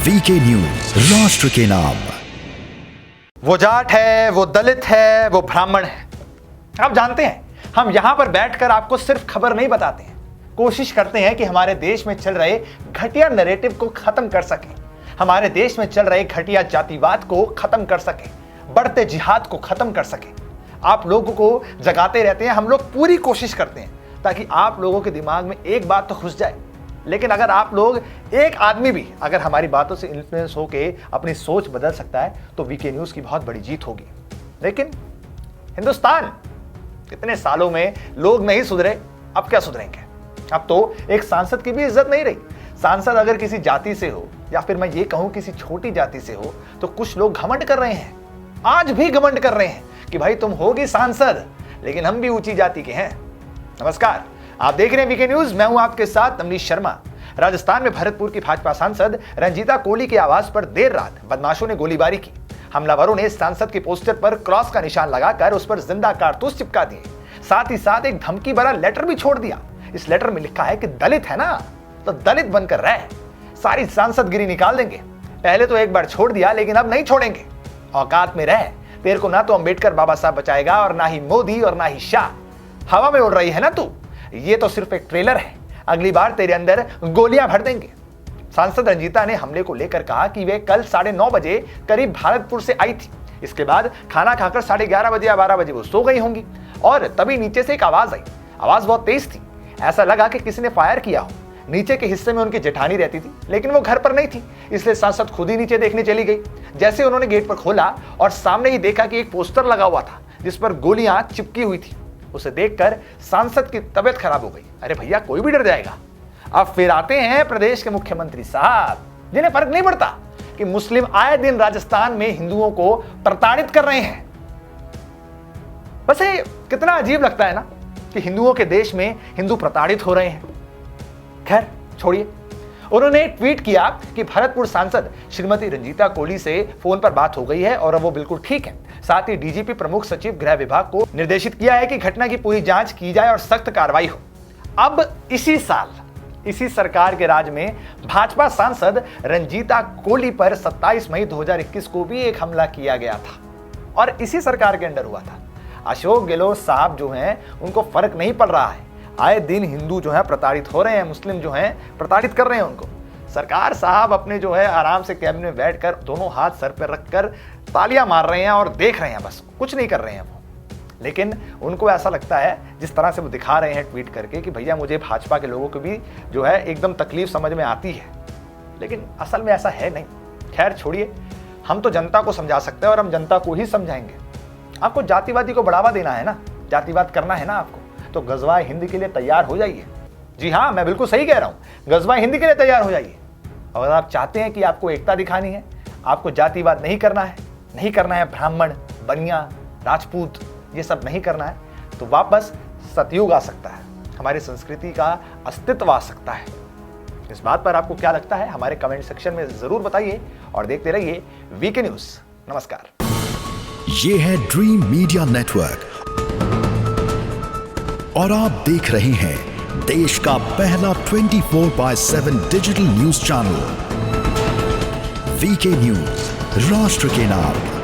VK news, राष्ट्र के नाम। वो जाट है, वो दलित है, वो ब्राह्मण है। आप जानते हैं, हम यहां पर बैठकर आपको सिर्फ खबर नहीं बताते हैं, कोशिश करते हैं कि हमारे देश में चल रहे घटिया नैरेटिव को खत्म कर सकें, हमारे देश में चल रहे घटिया जातिवाद को खत्म कर सकें, बढ़ते जिहाद को खत्म कर सकें। आप लोगों को जगाते रहते हैं, हम लोग पूरी कोशिश करते हैं ताकि आप लोगों के दिमाग में एक बात तो घुस जाए। लेकिन अगर आप लोग, एक आदमी भी अगर हमारी बातों से इन्फ्लुएंस होके अपनी सोच बदल सकता है तो वीके न्यूज की बहुत बड़ी जीत होगी। लेकिन हिंदुस्तान, कितने सालों में लोग नहीं सुधरे, अब क्या सुधरेंगे? अब तो एक सांसद की भी इज्जत नहीं रही। सांसद अगर किसी जाति से हो या फिर मैं ये कहूं किसी छोटी जाति से हो तो कुछ लोग घमंड कर रहे हैं, आज भी घमंड कर रहे हैं कि भाई तुम होगी सांसद लेकिन हम भी ऊंची जाति के हैं। नमस्कार, आप देख रहे हैं वीके न्यूज, मैं हूं आपके साथ अमरीश शर्मा। राजस्थान में भरतपुर की भाजपा सांसद रंजीता कोली के आवास पर देर रात बदमाशों ने गोलीबारी की। हमलावरों ने सांसद के पोस्टर पर क्रॉस का निशान लगाकर उस पर जिंदा कारतूस चिपका दिए, साथ ही साथ एक धमकी भरा लेटर भी छोड़ दिया। इस लेटर में लिखा है कि दलित है ना तो दलित बनकर रह, सारी सांसदगिरी निकाल देंगे। पहले तो एक बार छोड़ दिया लेकिन अब नहीं छोड़ेंगे। औकात में रह, तेरे को ना तो अंबेडकर बाबा साहब बचाएगा और ना ही मोदी और ना ही शाह। हवा में उड़ रही है ना तू, ये तो सिर्फ एक ट्रेलर है, अगली बार तेरे अंदर गोलियां भर देंगे। सांसद रंजीता ने हमले को लेकर कहा कि वे कल 9:30 बजे करीब भागलपुर से आई थी। इसके बाद खाना खाकर 11:30 बजे या 12 बजे वो सो गई होंगी और तभी नीचे से एक आवाज आई। आवाज बहुत तेज थी, ऐसा लगा कि किसी ने फायर किया हो। नीचे के हिस्से में उनकी जेठानी रहती थी लेकिन वो घर पर नहीं थी, इसलिए सांसद खुद ही नीचे देखने चली गई। जैसे उन्होंने गेट पर खोला और सामने ही देखा कि एक पोस्टर लगा हुआ था जिस पर गोलियां चिपकी हुई थी। उसे देखकर सांसद की तबीयत खराब हो गई। अरे भैया, कोई भी डर जाएगा। अब फिर आते हैं प्रदेश के मुख्यमंत्री साहब, जिन्हें फर्क नहीं पड़ता कि मुस्लिम आए दिन राजस्थान में हिंदुओं को प्रताड़ित कर रहे हैं। वैसे कितना अजीब लगता है ना कि हिंदुओं के देश में हिंदू प्रताड़ित हो रहे हैं। खैर छोड़िए, उन्होंने ट्वीट किया कि भरतपुर सांसद श्रीमती रंजीता कोली से फोन पर बात हो गई है और अब वो बिल्कुल ठीक है। साथ ही डीजीपी प्रमुख सचिव गृह विभाग को निर्देशित किया है कि घटना की पूरी जांच की जाए और सख्त कार्रवाई हो। अब इसी साल, इसी सरकार के राज में भाजपा सांसद रंजीता कोली पर 27 मई 2021 को भी एक हमला किया गया था और इसी सरकार के अंडर हुआ था। अशोक गहलोत साहब जो हैं उनको फर्क नहीं पड़ रहा है, आए दिन हिंदू जो है प्रताड़ित हो रहे हैं, मुस्लिम जो हैं प्रताड़ित कर रहे हैं उनको। सरकार साहब अपने जो है आराम से कैबिनेट में बैठकर दोनों हाथ सर पर रखकर तालियां मार रहे हैं और देख रहे हैं, बस कुछ नहीं कर रहे हैं वो। लेकिन उनको ऐसा लगता है, जिस तरह से वो दिखा रहे हैं ट्वीट करके, कि भैया मुझे भाजपा के लोगों को भी जो है एकदम तकलीफ समझ में आती है, लेकिन असल में ऐसा है नहीं। खैर छोड़िए, हम तो जनता को समझा सकते हैं और हम जनता को ही समझाएंगे। आपको जातिवादी को बढ़ावा देना है ना, जातिवाद करना है ना आपको, तो गजवा हिंद के लिए तैयार हो जाइए। जी हाँ, मैं बिल्कुल सही कह रहा हूं, गजवा हिंद के लिए तैयार हो जाइए। अगर आप चाहते हैं कि आपको एकता दिखानी है, आपको जातिवाद नहीं करना है, नहीं करना है ब्राह्मण, बनिया, राजपूत, ये सब नहीं करना है, तो वापस सतयुग आ सकता है, हमारी संस्कृति का अस्तित्व आ सकता है। इस बात पर आपको क्या लगता है हमारे कमेंट सेक्शन में जरूर बताइए और देखते रहिए वीके न्यूज। नमस्कार। ये है ड्रीम मीडिया नेटवर्क और आप देख रहे हैं देश का पहला 24/7 digital news channel VK news, राष्ट्र के नाम।